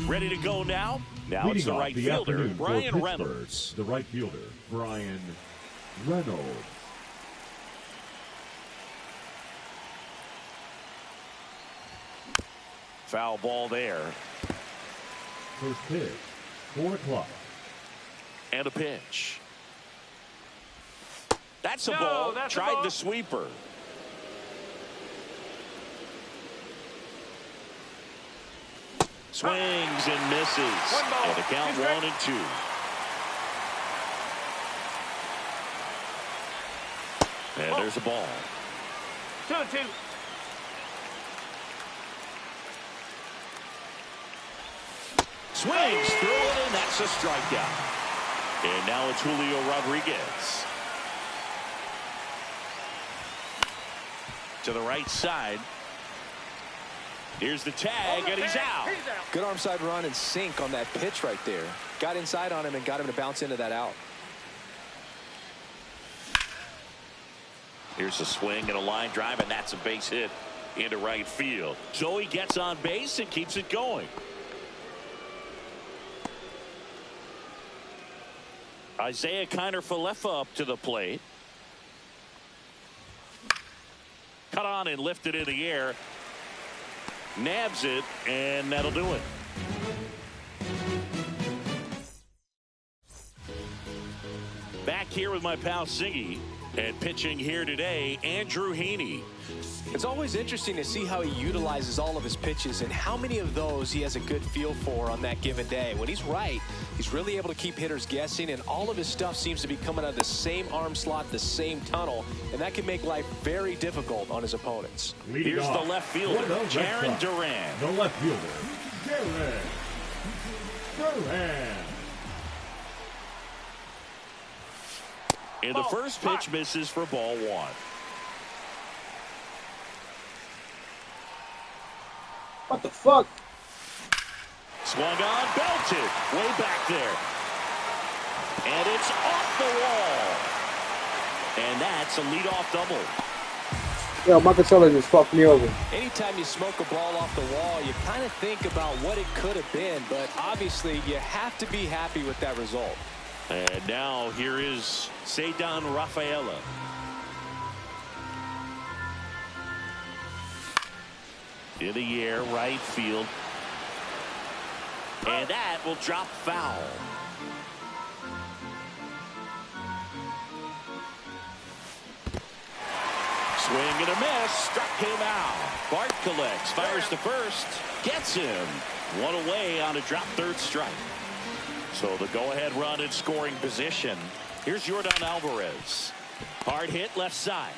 Ready to go now? Now it's the right fielder, Brian Reynolds. The right fielder, Brian Reynolds. Foul ball there. First pitch, 4 o'clock. And a pitch. That's a ball. Tried the sweeper. Swings and misses. And the count 1-2. And there's a ball. 2-2. Swings through it, and that's a strikeout. And now it's Julio Rodriguez. To the right side. Here's the tag, and he's out. Good arm side run and sink on that pitch right there. Got inside on him and got him to bounce into that out. Here's a swing and a line drive, and that's a base hit into right field. So he gets on base and keeps it going. Isaiah Kiner-Falefa up to the plate. Cut on and lifted in the air. Nabs it, and that'll do it. Back here with my pal Siggy, and pitching here today, Andrew Heaney. It's always interesting to see how he utilizes all of his pitches and how many of those he has a good feel for on that given day. When he's right, he's really able to keep hitters guessing, and all of his stuff seems to be coming out of the same arm slot, the same tunnel, and that can make life very difficult on his opponents. Here's the left fielder, Jarren Duran. The left fielder, Jarren Duran. And the first pitch misses for ball 1. What the fuck? Swung on, belted, way back there. And it's off the wall. And that's a leadoff double. Yo, my controller just fucked me over. Anytime you smoke a ball off the wall, you kind of think about what it could have been, but obviously you have to be happy with that result. And now here is Ceddanne Rafaela. In the air, right field. And that will drop foul. Swing and a miss. Struck him out. Bart collects. Fires to first. Gets him. One away on a drop third strike. So the go-ahead run in scoring position. Here's Yordan Alvarez. Hard hit left side.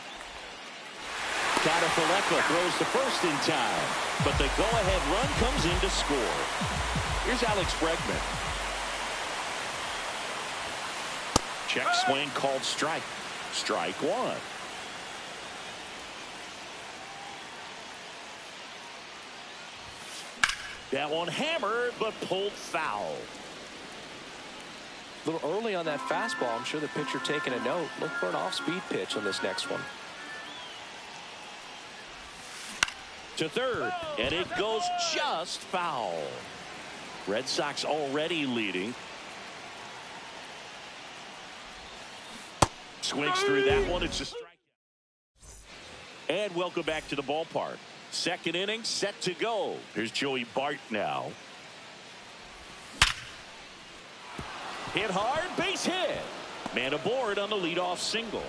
Kiner-Falefa throws to first in time, but the go-ahead run comes in to score. Here's Alex Bregman. Check swing called strike. Strike 1. That one hammered, but pulled foul. A little early on that fastball. I'm sure the pitcher taking a note. Look for an off-speed pitch on this next one. To third, and it goes just foul. Red Sox already leading. Swings through that one. It's a strikeout. And welcome back to the ballpark. Second inning set to go. Here's Joey Bart now. Hit hard, base hit. Man aboard on the leadoff single.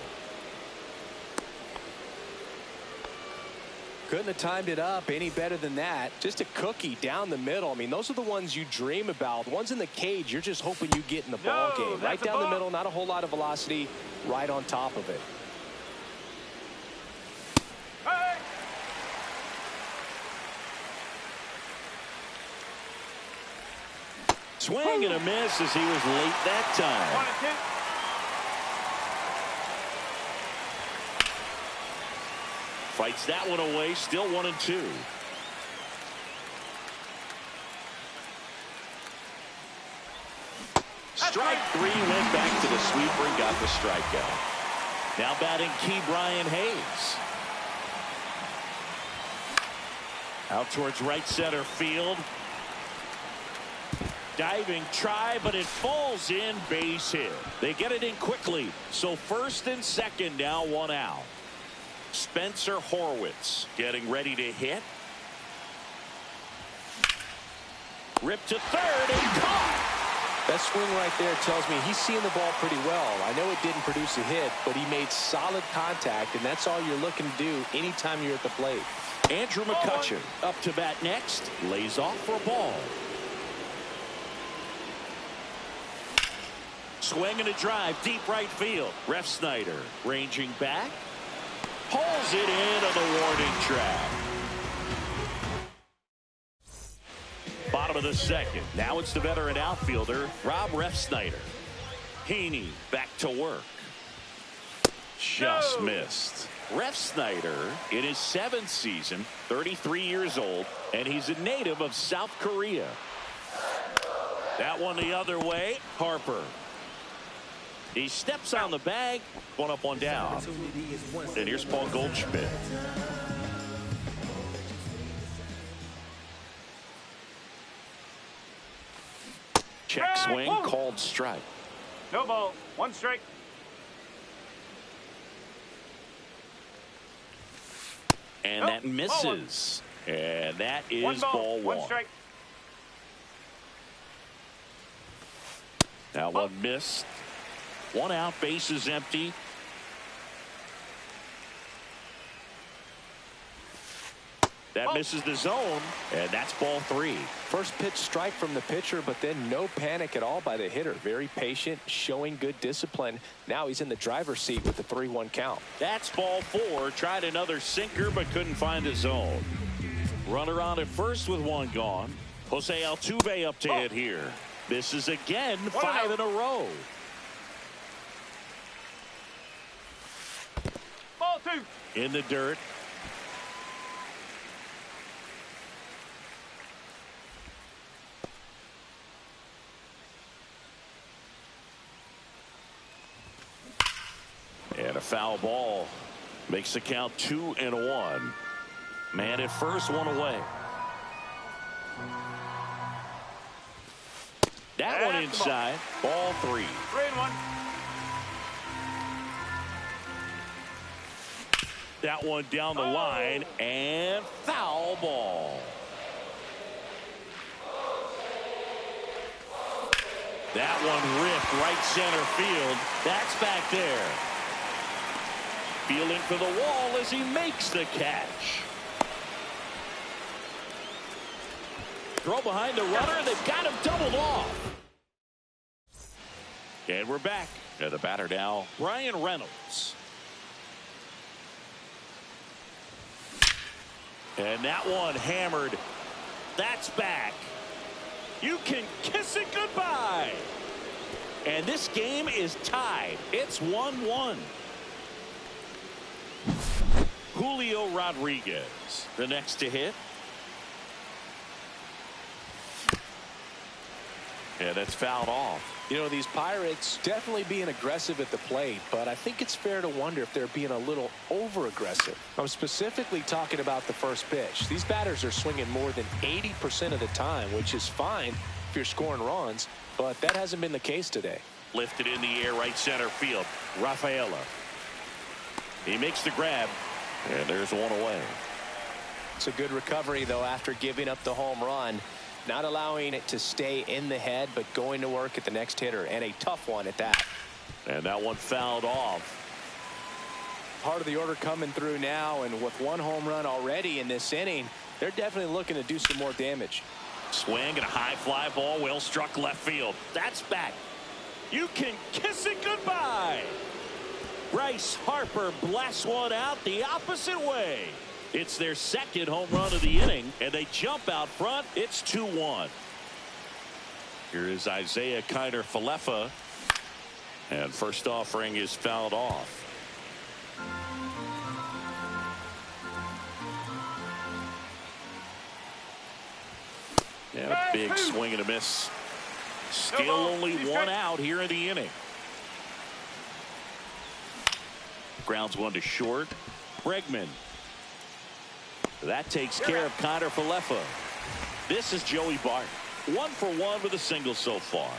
Couldn't have timed it up any better than that. Just a cookie down the middle. I mean, those are the ones you dream about. The ones in the cage, you're just hoping you get in the ball game. Right down the middle, not a whole lot of velocity, right on top of it. Hey! Swing and a miss as he was late that time. 1-2. Fights that one away, still 1-2. Strike 3, went back to the sweeper and got the strikeout. Now batting Key Brian Hayes. Out towards right center field. Diving try, but it falls in. Base hit. They get it in quickly. So first and second now, one out. Spencer Horwitz getting ready to hit. Ripped to third and caught. That swing right there tells me he's seeing the ball pretty well. I know it didn't produce a hit, but he made solid contact, and that's all you're looking to do anytime you're at the plate. Andrew McCutchen up to bat next. Lays off for a ball. Swing and a drive, deep right field. Ref Snyder ranging back. Pulls it in on the warning track. Bottom of the second. Now it's the veteran outfielder, Rob Ref Snyder. Heaney back to work. Just missed. Ref Snyder in his 7th season, 33 years old, and he's a native of South Korea. That one the other way. Harper. He steps on the bag. One up, one down. And here's Paul Goldschmidt. Check swing, called strike. No ball. One strike. And that misses. And that is ball one. One strike. That one missed. One out, bases empty. That misses the zone, and that's ball 3. First pitch strike from the pitcher, but then no panic at all by the hitter. Very patient, showing good discipline. Now he's in the driver's seat with the 3-1 count. That's ball 4. Tried another sinker, but couldn't find the zone. Runner on at first with one gone. Jose Altuve up to hit here. This is again 5 in a row. Ball 2. In the dirt. And a foul ball makes the count 2-1. Man at first, one away. That one inside. Ball 3. 3-1. That one down the line and foul ball. That one ripped right center field. That's back there. Feeling for the wall as he makes the catch. Throw behind the runner. They've got him doubled off. And we're back. And the batter now, Brian Reynolds. And that one hammered. That's back. You can kiss it goodbye. And this game is tied. It's 1-1. Julio Rodriguez, the next to hit. And that's fouled off. You know, these Pirates definitely being aggressive at the plate, but I think it's fair to wonder if they're being a little over-aggressive. I'm specifically talking about the first pitch. These batters are swinging more than 80% of the time, which is fine if you're scoring runs, but that hasn't been the case today. Lifted in the air, right center field. Rafaela. He makes the grab, and there's one away. It's a good recovery, though, after giving up the home run. Not allowing it to stay in the head, but going to work at the next hitter, and a tough one at that. And that one fouled off. Part of the order coming through now, and with one home run already in this inning, they're definitely looking to do some more damage. Swing and a high fly ball, well struck left field. That's back. You can kiss it goodbye. Bryce Harper blasts one out the opposite way. It's their second home run of the inning, and they jump out front. It's 2-1. Here is Isaiah Kiner-Falefa, and first offering is fouled off. Yeah, big swing and a miss. Still only one out here in the inning. Grounds one to short. Bregman. That takes care of Kiner-Falefa. This is Joey Bart. 1 for 1 with a single so far.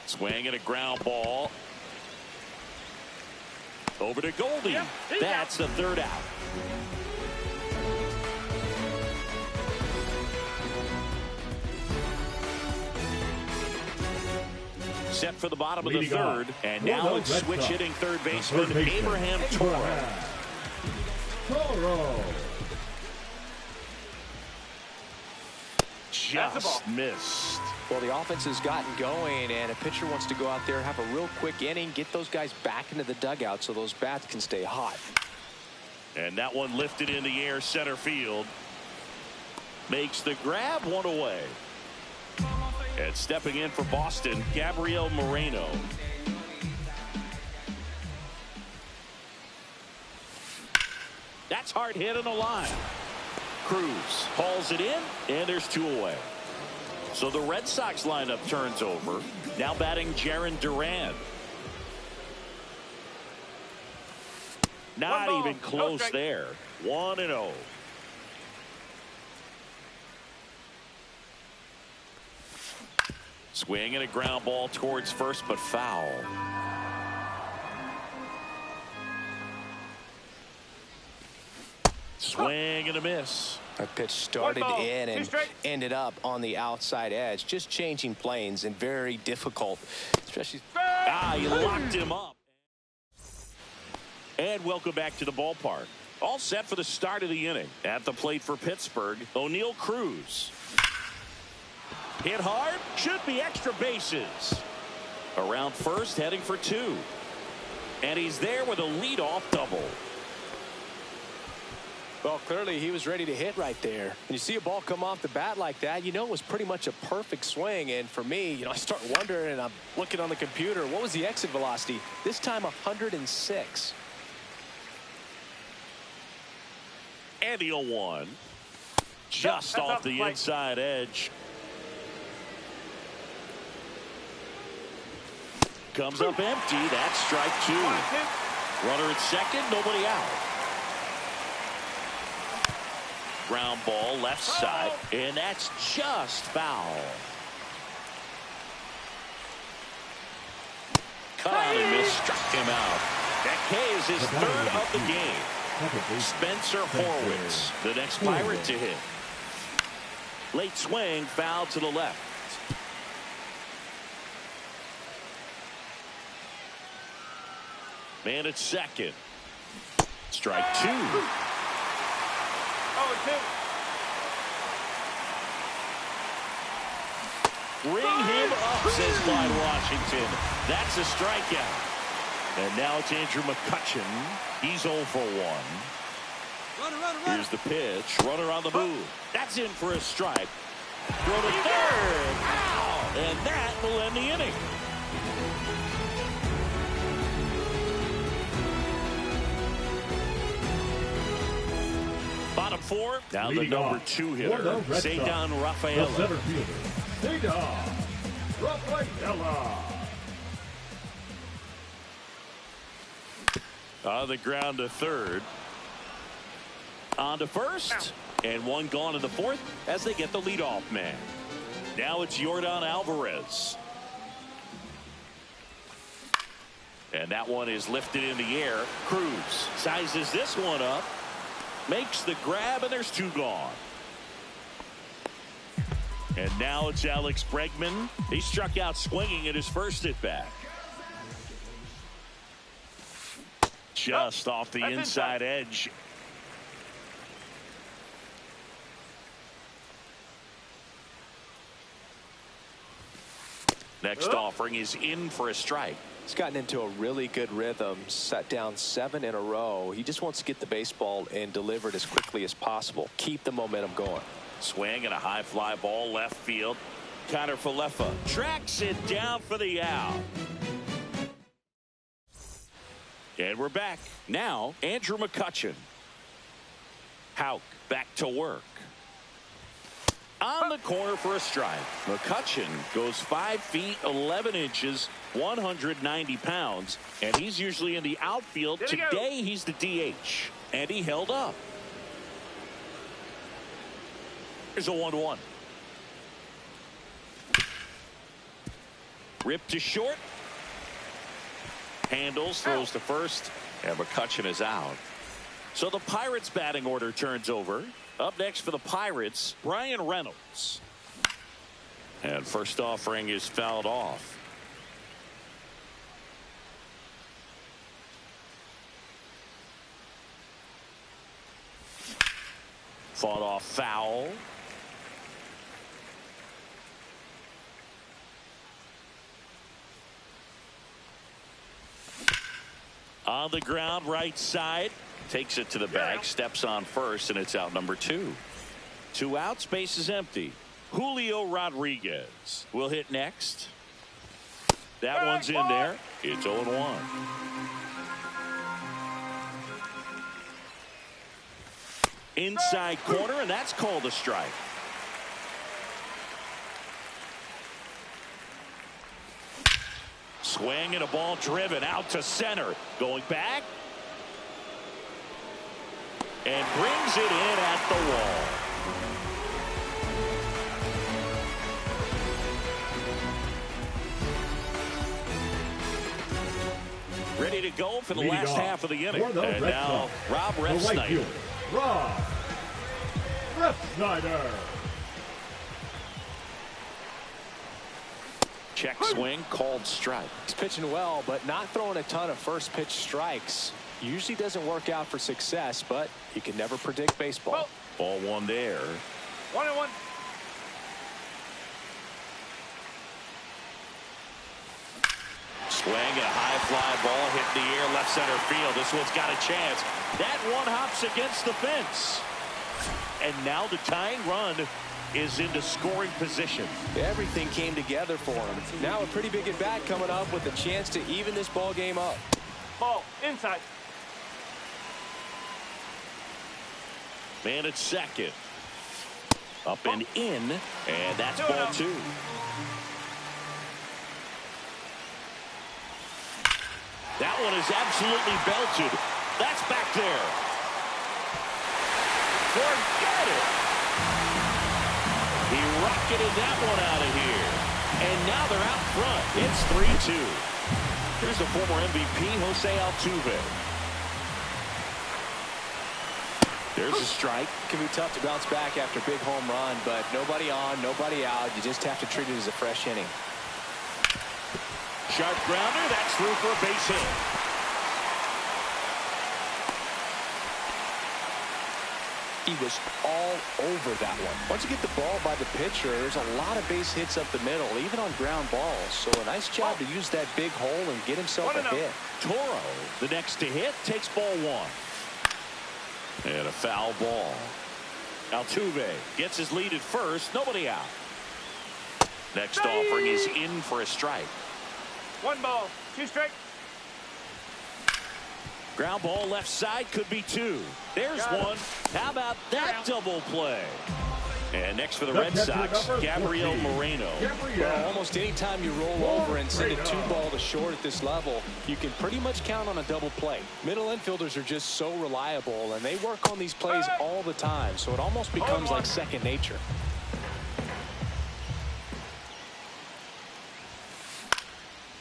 Swing and a ground ball. Over to Goldie. Yep, That's the third out. Set for the bottom of the third. And now it's switch hitting third baseman Abraham Toro. Just missed. Well, the offense has gotten going, and a pitcher wants to go out there, have a real quick inning, get those guys back into the dugout so those bats can stay hot. And that one lifted in the air center field. Makes the grab, 1 away. And stepping in for Boston, Gabriel Moreno. That's hard hit on the line. Cruz hauls it in, and there's 2 away. So the Red Sox lineup turns over. Now batting Jarren Duran. Not even close there. 1-0. Swing and a ground ball towards first, but foul. Swing and a miss. That pitch started in and ended up on the outside edge. Just changing planes and very difficult, especially. He locked him up. And welcome back to the ballpark. All set for the start of the inning. At the plate for Pittsburgh, O'Neal Cruz. Hit hard, should be extra bases. Around first, heading for 2. And he's there with a leadoff double. Well, clearly he was ready to hit right there. And you see a ball come off the bat like that, you know it was pretty much a perfect swing. And for me, I start wondering, and I'm looking on the computer, what was the exit velocity? This time 106. And the 0-1. Just off the inside edge. Comes up empty. That's strike 2. Runner at second, nobody out. Ground ball left side, and that's just foul. Cut out and missed, struck him out. That K is his 3rd of the game. Spencer Horwitz, the next Pirate to hit. Late swing, foul to the left. Man at second. Strike 2. Ring him up, says Clyde Washington. That's a strikeout. And now it's Andrew McCutchen. He's 0 for 1. Here's the pitch. Runner on the move. That's in for a strike. Throw to third. Ow! And that will end the inning. Bottom 4. Now the number 2 hitter, Cedar Rafaela. Center fielder, Cedar Rafaela. On the ground to third. On to first. And 1 gone in the 4th as they get the leadoff man. Now it's Yordan Alvarez. And that one is lifted in the air. Cruz sizes this one up. Makes the grab, and there's 2 gone. And now it's Alex Bregman. He struck out swinging at his first at bat. Just off the inside edge. Next offering is in for a strike. He's gotten into a really good rhythm, set down 7 in a row. He just wants to get the baseball and deliver it as quickly as possible. Keep the momentum going. Swing and a high fly ball left field. Connor Falefa tracks it down for the out. And we're back. Now, Andrew McCutchen. Houck back to work. On the corner for a strike. McCutchen goes 5 feet 11 inches, 190 pounds, and he's usually in the outfield. Today he's the DH, and he held up. Here's a 1-1. Ripped to short. Handles, throws to first, and McCutchen is out. So the Pirates batting order turns over. Up next for the Pirates, Brian Reynolds. And first offering is fouled off. Fought off foul. On the ground, right side. Takes it to the bag, steps on first, and it's out number 2. 2 outs, base is empty. Julio Rodriguez will hit next. That one's in there. It's 0-1. Inside corner, and that's called a strike. Swing and a ball driven out to center. Going back. And brings it in at the wall. Ready to go for the last half of the inning. And now Rob Refsnyder. Rob Refsnyder. Check swing, called strike. He's pitching well, but not throwing a ton of first pitch strikes. Usually doesn't work out for success, but you can never predict baseball. Ball 1 there. 1-1. Swing and a high fly ball hit in the air, left center field. This one's got a chance. That one hops against the fence. And now the tying run is into scoring position. Everything came together for him. Now a pretty big at bat coming up with a chance to even this ball game up. Ball inside. Man at second. Up and in, and that's ball 2. That one is absolutely belted. That's back there. Forget it. He rocketed that one out of here. And now they're out front. It's 3-2. Here's the former MVP, Jose Altuve. There's a strike. It can be tough to bounce back after a big home run, but nobody on, nobody out. You just have to treat it as a fresh inning. Sharp grounder. That's through for a base hit. He was all over that one. Once you get the ball by the pitcher, there's a lot of base hits up the middle, even on ground balls. So a nice job to use that big hole and get himself a hit. Toro, the next to hit, takes ball 1. And a foul ball. Altuve gets his lead at first. Nobody out. Next offering is in for a strike. 1 ball, 2 strike. Ground ball left side, could be 2. There's one. How about that double play? And next for the Red Sox, Gabriel Moreno. Well, almost any time you roll over and send a 2-ball to short at this level, you can pretty much count on a double play. Middle infielders are just so reliable, and they work on these plays all the time, so it almost becomes like second nature.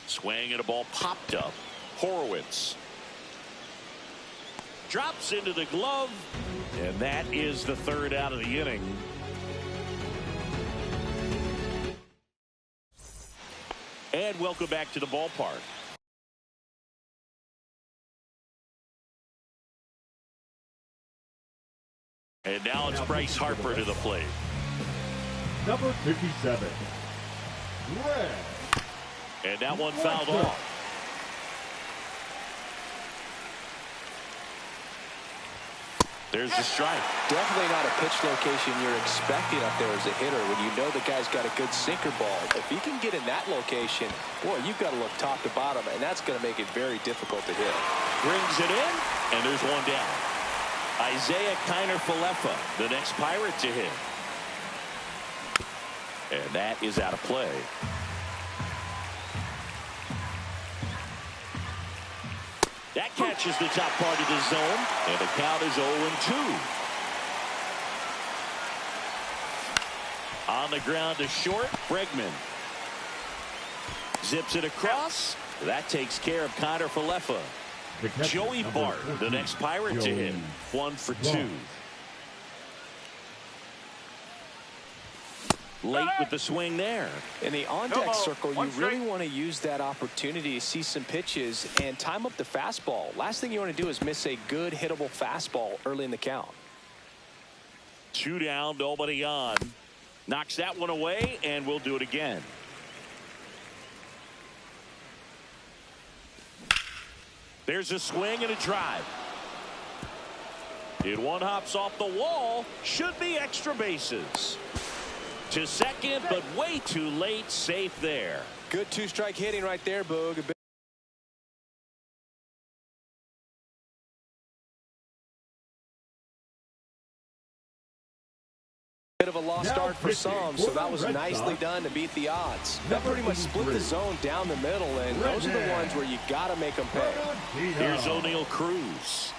Swing and a ball popped up. Horowitz drops into the glove, and that is the 3rd out of the inning. And welcome back to the ballpark. And now it's Bryce Harper to the plate. Number 57. Red. And that one fouled off. There's the strike. Definitely not a pitch location you're expecting up there as a hitter when you know the guy's got a good sinker ball. If he can get in that location, boy, you've got to look top to bottom, and that's going to make it very difficult to hit. Brings it in, and there's one down. Isaiah Kiner-Falefa, the next Pirate to hit. And that is out of play. That catches the top part of the zone, and the count is 0-2. On the ground to short. Bregman zips it across. That takes care of Connor Falefa. Joey Bart, the next Pirate to hit. 1 for 2. Late with the swing there. In the on-deck circle, you really want to use that opportunity to see some pitches and time up the fastball. Last thing you want to do is miss a good hittable fastball early in the count. 2 down, nobody on. Knocks that one away, and we'll do it again. There's a swing and a drive. It one hops off the wall. Should be extra bases. To second, but way too late. Safe there. Good 2-strike hitting right there, Boog. Bit of a lost start for some, so that was nicely done to beat the odds. That pretty much split the zone down the middle, and those are the ones where you got to make them pay. Here's O'Neal Cruz.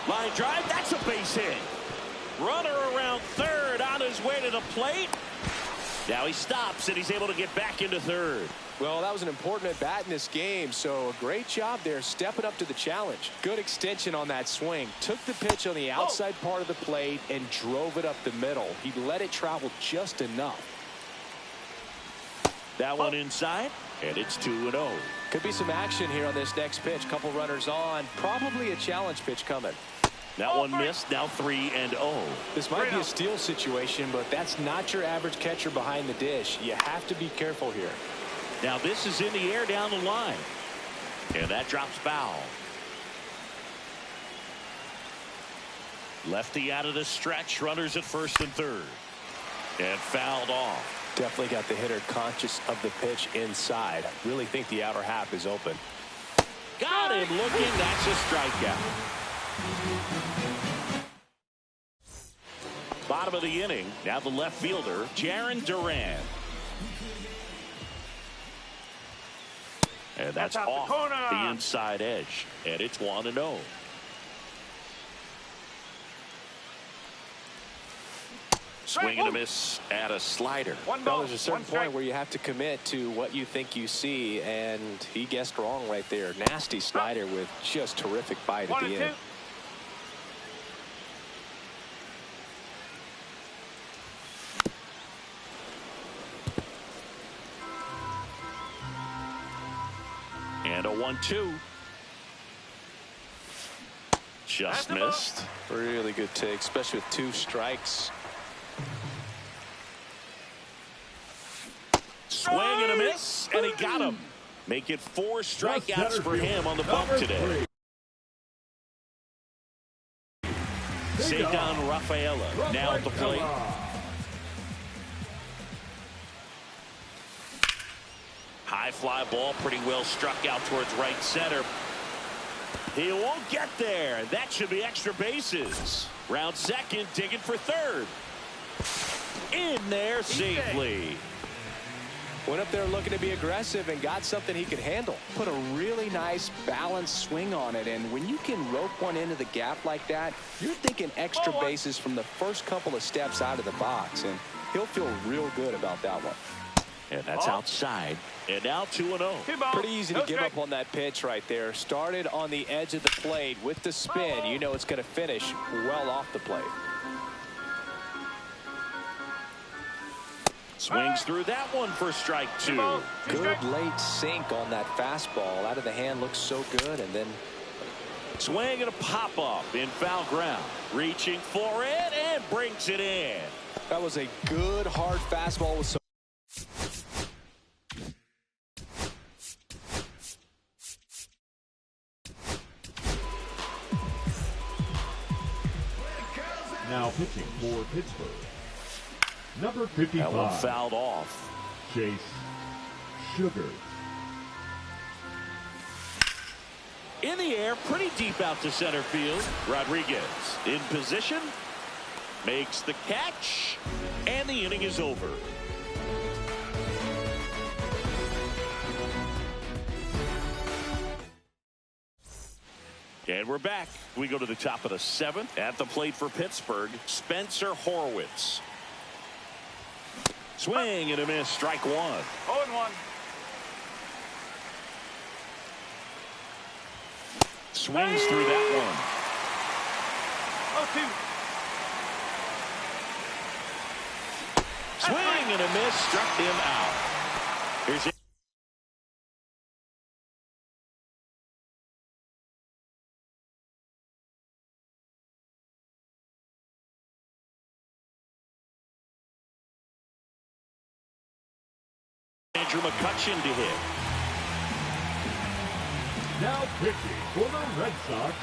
Line drive, that's a base hit. Runner around third on his way to the plate. Now he stops, and he's able to get back into third. Well, that was an important at-bat in this game, so a great job there stepping up to the challenge. Good extension on that swing. Took the pitch on the outside part of the plate and drove it up the middle. He let it travel just enough. That one inside, and it's 2-0. Could be some action here on this next pitch. Couple runners on. Probably a challenge pitch coming. That one missed. Now 3-0. This might be a steal situation, but that's not your average catcher behind the dish. You have to be careful here. Now this is in the air down the line. And that drops foul. Lefty out of the stretch. Runners at first and third. And fouled off. Definitely got the hitter conscious of the pitch inside. I really think the outer half is open. Got him looking. That's a strikeout. Bottom of the inning. Now the left fielder, Jarren Duran. And that's off the inside edge. And it's 1-0. Swing and a miss at a slider. Well, there's a certain point where you have to commit to what you think you see, and he guessed wrong right there. Nasty slider with just terrific bite at the end. And a 1-2. Just missed. Really good take, especially with 2 strikes. Swing and a miss, and he got him. Make it 4 strikeouts for him on the bump today. Ceddanne Rafaela now at the plate. High fly ball, pretty well struck out towards right center. He won't get there. That should be extra bases. Round second, digging for third. In there safely. Went up there looking to be aggressive and got something he could handle. Put a really nice balanced swing on it, and when you can rope one into the gap like that, you're thinking extra bases from the first couple of steps out of the box, and he'll feel real good about that one. And that's outside. And now 2-0. Pretty easy to give up on that pitch right there. Started on the edge of the plate with the spin. You know it's going to finish well off the plate. Swings through that one for strike 2. Good late sink on that fastball. Out of the hand, looks so good, and then swing and a pop up in foul ground. Reaching for it and brings it in. That was a good hard fastball with some. Now pitching for Pittsburgh, number 55. That one fouled off. Chase Sugar. In the air, pretty deep out to center field. Rodriguez in position, makes the catch, and the inning is over. And we're back. We go to the top of the 7th. At the plate for Pittsburgh, Spencer Horwitz. Swing and a miss. Strike one. 0-1. Swings through that one. 0-2. Swing and a miss. Struck him out. Here's it. Andrew McCutcheon to hit. Now pitching for the Red Sox,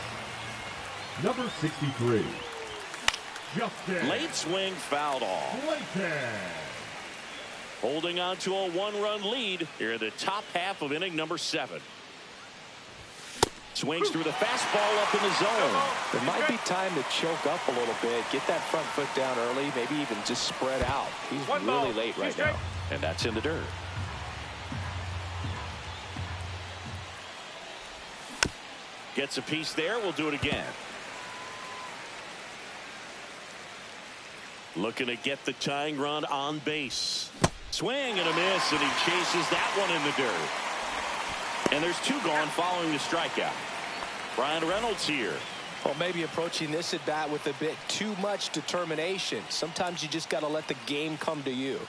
number 63. Justin Late swing fouled off. Clayton. Holding on to a one-run lead here in the top half of inning number 7. Swings through the fastball up in the zone. It might be time to choke up a little bit, get that front foot down early, maybe even just spread out. He's really late right now. And that's in the dirt. Gets a piece there. We'll do it again. Looking to get the tying run on base. Swing and a miss, and he chases that one in the dirt. And there's 2 gone following the strikeout. Brian Reynolds here. Well, maybe approaching this at bat with a bit too much determination. Sometimes you just got to let the game come to you.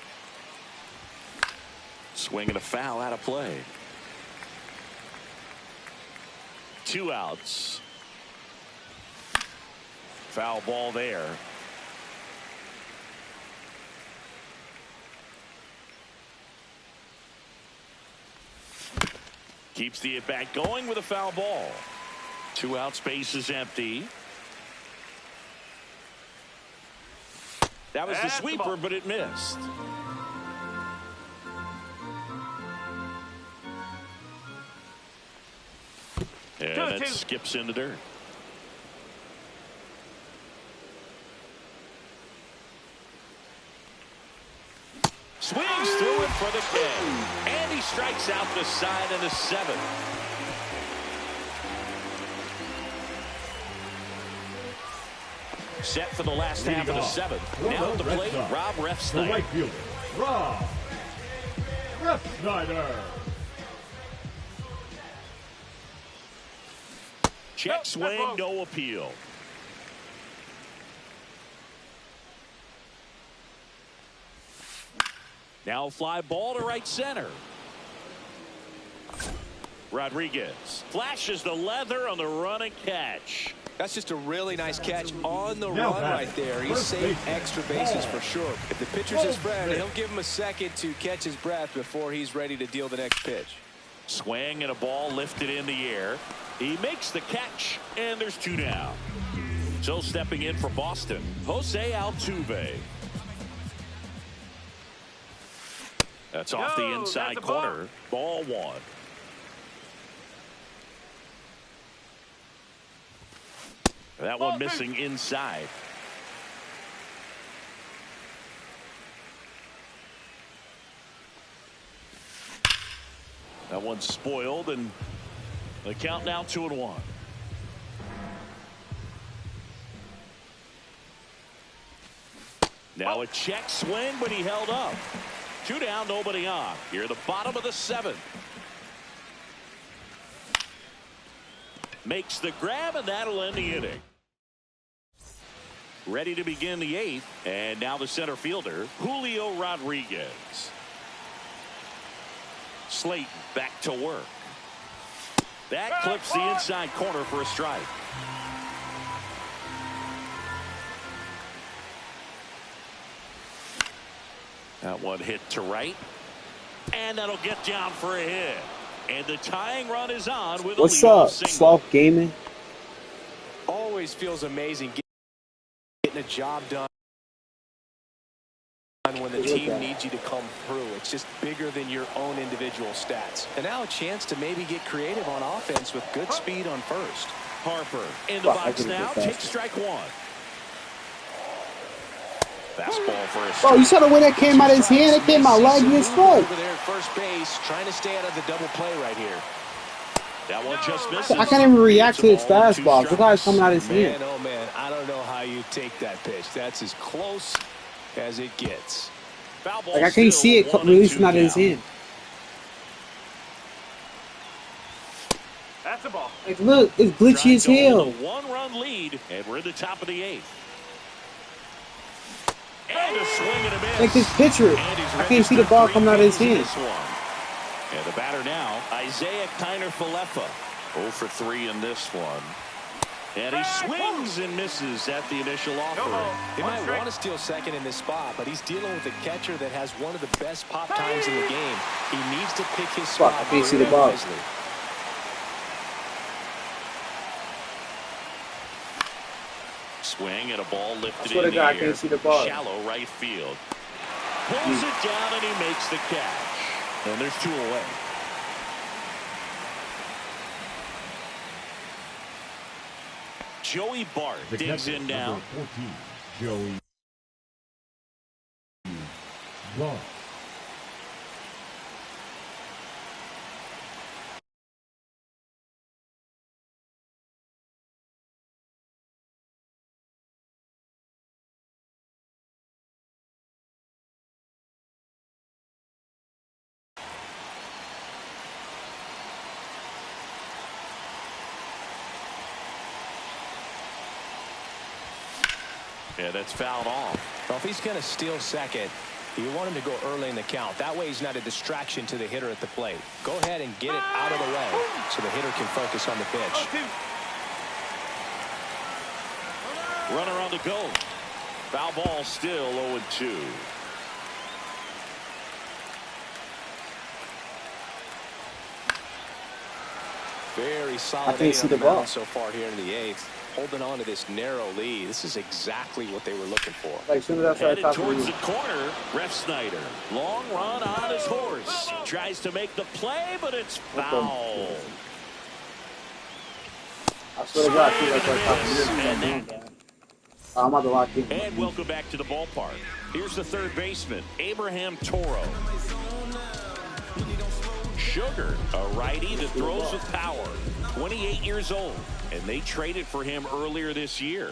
Swing and a foul out of play. 2 outs. Foul ball there. Keeps the at-bat going with a foul ball. 2 outs, base is empty. That was the sweeper, but it missed. And that skips in the dirt. Swings through it for the K. And he strikes out the side of the 7th. Set for the last half of the 7th. Now at the plate, Rob The Refsnyder. right fielder, Rob Refsnyder. Check swing, no appeal. Now fly ball to right center. Rodriguez flashes the leather on the run and catch. That's just a really nice catch on the Now run right there. He saved extra bases for sure. If the pitcher's his friend, he'll give him a second to catch his breath before he's ready to deal the next pitch. Swing and a ball lifted in the air. He makes the catch, and there's 2 down. So stepping in for Boston, Jose Altuve. That's off the inside corner. Ball 1. That one missing inside. That one's spoiled, and the count now 2-1. Now a check swing, but he held up. 2 down, nobody on. Here at the bottom of the 7th. Makes the grab, and that'll end the inning. Ready to begin the 8th, and now the center fielder, Julio Rodriguez. Slayton back to work. That clips the inside corner for a strike. That one hit to right, and that'll get down for a hit. And the tying run is on with a What's leadoff up, single. Soft Gaming? Always feels amazing getting a job done when the team needs you to come through. It's just bigger than your own individual stats. And now a chance to maybe get creative on offense with good speed on first. Harper in the box now. Takes strike 1. Fastball for a strike. Bro, you saw the way that came out of his hand? It came out like his foot. Over there at first base, trying to stay out of the double play right here. That one just misses. I can't even react to his fastball. Look how it's coming out of his hand. Man, oh man, I don't know how you take that pitch. That's as close as it gets. Foul ball Like I can't see it, still at least 1-2 not in his count. hand. That's a ball. Like look, it's glitchy as Trying to hell. hold a one-run lead, and we're in the top of the 8th. And a swing and a miss. Like this pitcher, And he's I can't see the registered ball 3 coming out of his Ks in hand. this one. And the batter now, Isaiah Kiner-Falefa. 0 for 3 in this one. And he swings and misses at the initial offer. He might want to steal second in this spot, but he's dealing with a catcher that has one of the best pop times in the game. He needs to pick his spot I can't see the ball. wisely. Swing and a ball lifted I swear in to God, I the can't air. see the ball. Shallow right field. Pulls it down and he makes the catch. And there's 2 away. Joey Bart The digs catcher, in now. number 14, Joey Bart. Yeah, that's fouled off. Well, if he's going to steal second, you want him to go early in the count. That way he's not a distraction to the hitter at the plate. Go ahead and get it out of the way so the hitter can focus on the pitch. Runner on the go. Foul ball still 0-2. Very solid can't see the ball. so far here in the 8th. Holding on to this narrow lead. This is exactly what they were looking for. Like as soon as I started Headed talking to towards you, the corner. Ref Snyder. Long run on his horse. Tries to make the play, but it's foul. I swear to God, as soon as I started talking to you, I'm doing that. I'm about to lock in. And welcome back to the ballpark. Here's the third baseman, Abraham Toro. Sugar, a righty that throws with power. 28 years old, and they traded for him earlier this year.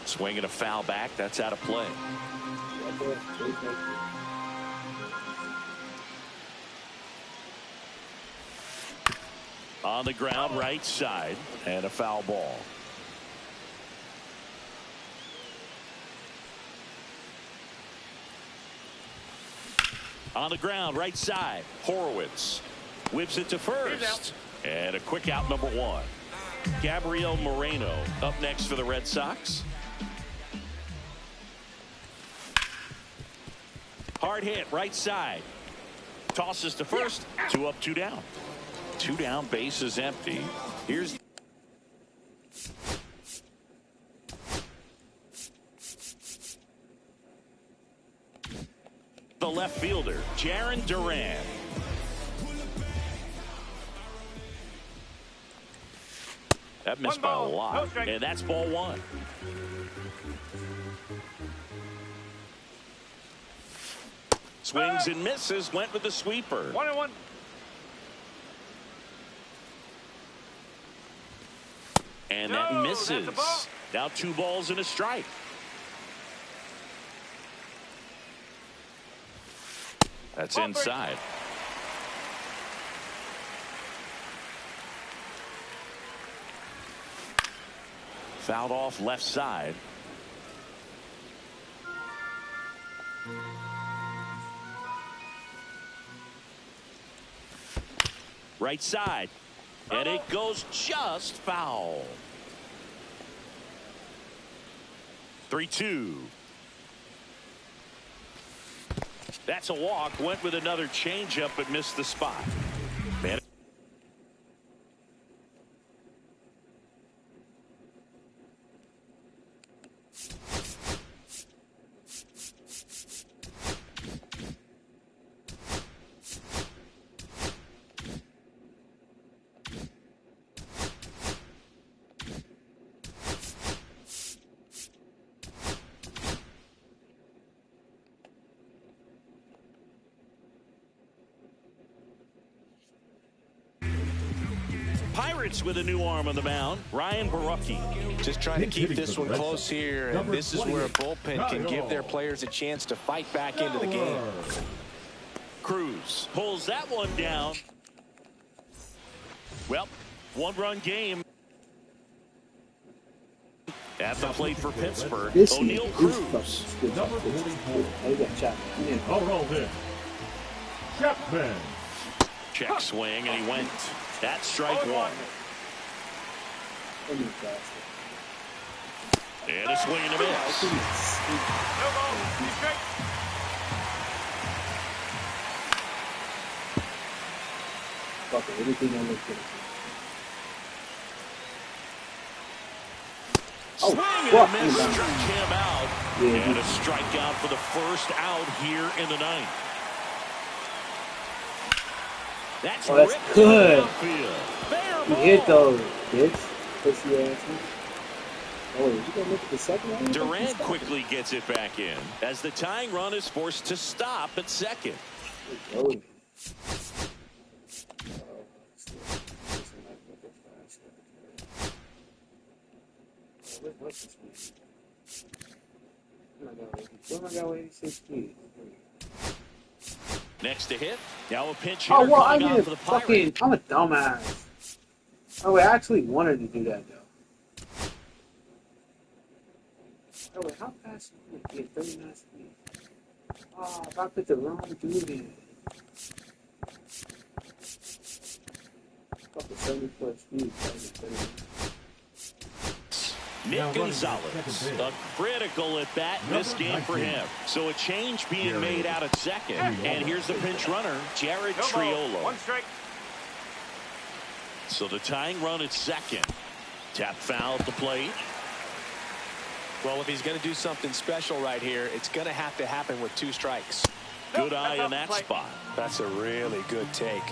Swinging a foul back, that's out of play. On the ground, right side, and a foul ball. On the ground, right side, Horowitz whips it to first. And a quick out, number 1. Gabriel Moreno up next for the Red Sox. Hard hit, right side. Tosses to first. 2 up, 2 down. 2 down, base is empty. Here's the left fielder, Jarren Duran. That missed by a lot, and that's ball 1. Swings and misses, went with the sweeper. 1-1. And that misses. Now 2 balls and a strike. That's inside. Fouled off left side. Right side. And it goes just foul. 3-2. That's a walk. Went with another changeup but missed the spot. Man. Pirates with a new arm on the mound, Ryan Barucki. Just trying to keep this one close here, and this is where a bullpen can give their players a chance to fight back into the game. Cruz pulls that one down. Well, one-run game. At the plate for Pittsburgh, O'Neal Cruz. Number 44. Aroldis Chapman. Check swing, and he went. That's strike one. And a swing and a miss. No ball. 2 strike. Fucking everything I looked at. Swing and a miss, struck him out. And a strikeout for the first out here in the ninth. That's good. He hit those, bitch. Pussy ass. Oh, you gonna look at the second one? Durant quickly gets it back in as the tying run is forced to stop at second. Next to hit. Now a pinch hitter coming out for the Pirates. I'm a dumbass. Oh, wait, I actually wanted to do that, though. Oh, wait, how fast did you get 39 speed? Oh, if I put the wrong dude in. Fucking 74 speed. Nick Gonzalez, a critical at bat in this game for him. So a change being made out at second. And here's the pinch runner, Jared Triolo. 1 strike. So the tying run at second. Tap foul at the plate. Well, if he's going to do something special right here, it's going to happen with 2 strikes. Good eye in that spot. That's a really good take.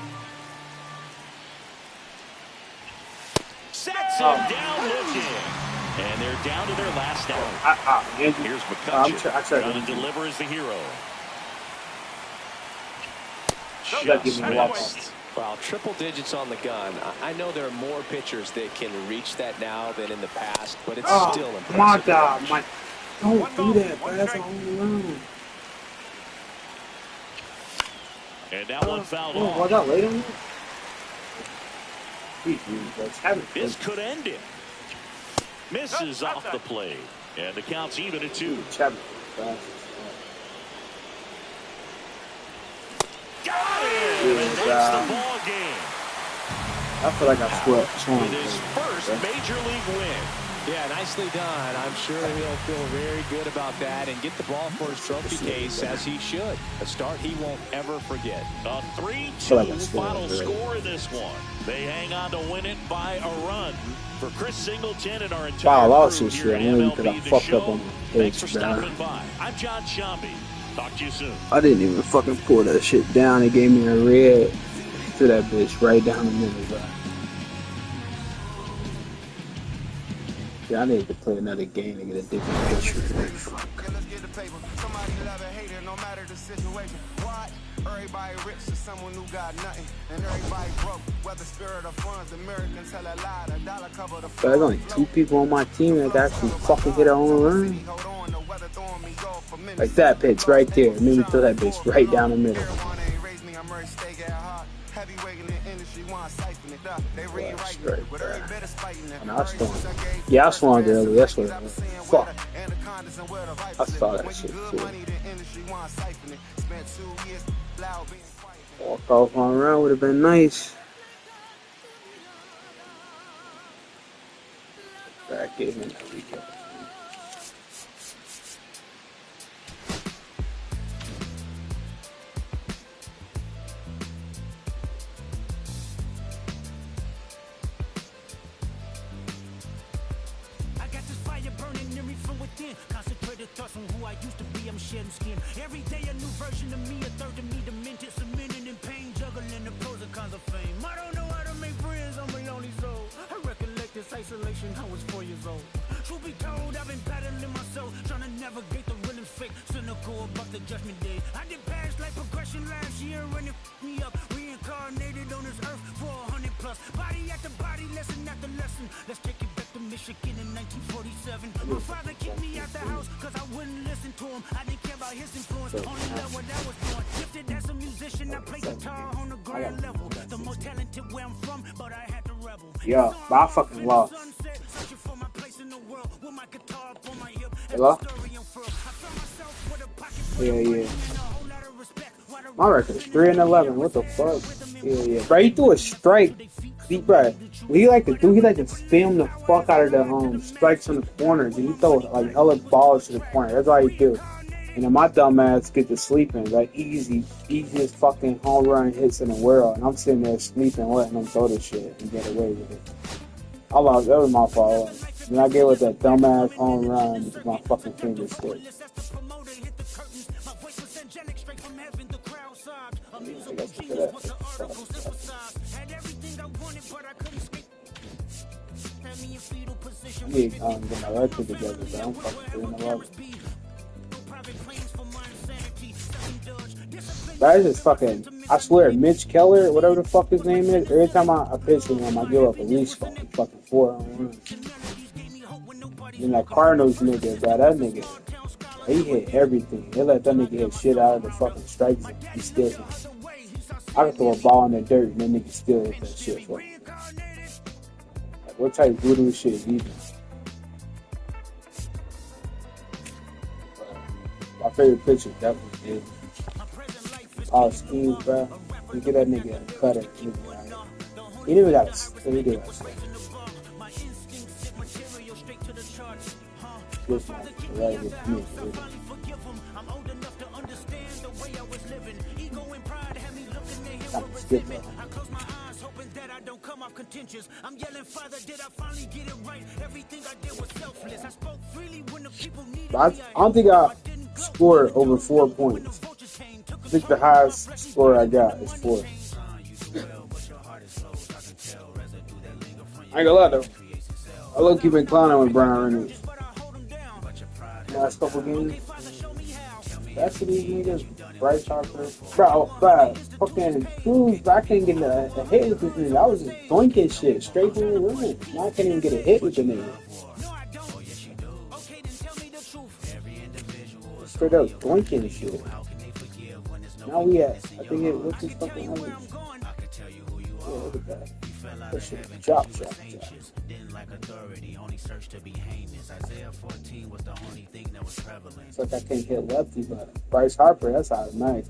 Sets him down looking. And they're down to their last out. Here's McCutcheon. Going to deliver as the hero. Just Wow, triple digits on the gun. I know there are more pitchers that can reach that now than in the past, but it's still impressive. My God, Mike. Don't do that, bro. That's a home run. And that one fouled off. Was I late on that? This could end it. Misses off the plate. And the count's even at 2. Got him! And that's the ball game. I feel like I swept. With his first major league win. Yeah, nicely done. I'm sure he'll feel very good about that and get the ball for his trophy case as he should. A start he won't ever forget. A 3-2 final score in this one. They hang on to win it by a run. For Chris Singleton and our entire crew here at MLB The Show, thanks for stopping by. I'm John Shambi. Talk to you soon. I didn't even fucking pull that shit down. They gave me a red. Threw that bitch right down the middle, bro. Yeah, I need to play another game to get a different picture. Fuck. Everybody rich to someone who got nothing, and everybody broke. Whether spirit of funds, Americans tell a lie. A dollar cover the. There's only 2 people on my team that actually fucking get their own run. Like that pitch right there. Made me throw that bitch right down the middle. And I swung. Yeah, I swung early. That's what it was. Fuck. I saw that shit too. Walk off on round would have been nice. Back in there we go. Thoughts on who I used to be, I'm shedding skin. Every day a new version of me, a third of me demented, cemented in pain, juggling the pros and cons of fame. I don't know how to make friends, I'm a lonely soul. I recollect this isolation, I was 4 years old. Truth be told, I've been battling myself, trying to navigate the real wasn't fake, cynical about the judgment day. I did past life progression last year and it me up. Reincarnated on this earth for 100 plus. Body after body, lesson after lesson. Let's take it back to Michigan in 1947. My father kicked me out the house because I wouldn't listen to him. I didn't care about his influence, only love what I was doing. Gifted as a musician, I play guitar on the grand level. The most talented where I'm from, but I had to rebel. Yeah, but I fucking lost. Hello? Yeah. My record is 3-11. What the fuck? Yeah. Bro, he threw a strike. Bro, what he like to do, he like to spam the fuck out of the strikes on the corners, and he throw like hella balls to the corner. That's all he do. And then my dumb ass get to sleeping, like easiest fucking home run hits in the world, and I'm sitting there sleeping, letting them throw this shit and get away with it. I lost. That was my fault. When I gave up that dumbass home run with my fucking finger stick. Yeah, get my record together, but I'm fucking 3-11. That is just fucking, I swear, Mitch Keller, whatever the fuck his name is, every time I pitch with him, I give up a leash ball. Fucking 4 on 1. And that Cardinals nigga, bro, that nigga, he hit everything. They let that nigga hit shit out of the fucking strike zone. He still hit. I could throw a ball in the dirt and that nigga still hit that shit for me. Like, what type of voodoo shit is even? My favorite pitcher definitely is. Oh, schemes, bro. You get that nigga a cutter. He didn't even got a he did that shit. This one, right here. I'm skip that. I'm yelling, Father, did I finally get it right? Everything I did was selfless. I spoke freely when the people needed me. I don't think I scored over 4 points. I think the highest score I got is 4. I ain't gonna lie though. I low-key been clowning with Brian Reynolds. Last couple games. That's what these niggas. Bryce Harper. Bro, fucking dudes, I can't get a hit with this nigga. I was just doinking shit straight from the rim. Now I can't even get a hit with the nigga. Straight up doinking shit. Now we at, I think it, what's this fucking number? Yeah, look at that. That shit, chop. It's like I can't hit lefty, but Bryce Harper, that's out of night.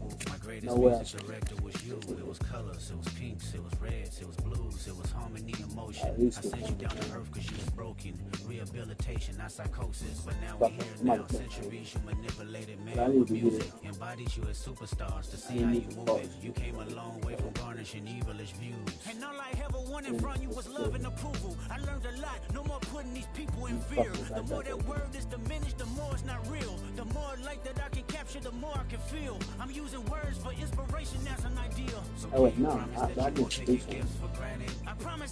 No way. It was colors, it was pinks, it was reds, it was blues, it was harmony and motion. I sent you down to earth because you was broken. Rehabilitation, not psychosis. But now we here now. Centuries, you manipulated man with music. Embodies you as superstars to see how you move it. You came a long way from garnishing evilish views. And all I ever wanted from you was love and approval. I learned a lot. No more putting these people in fear. The more that word is diminished, the more it's not real. The more light that I can capture, the more I can feel. I'm using words for inspiration as an ideal. So oh wait, no, I didn't speak. I promise.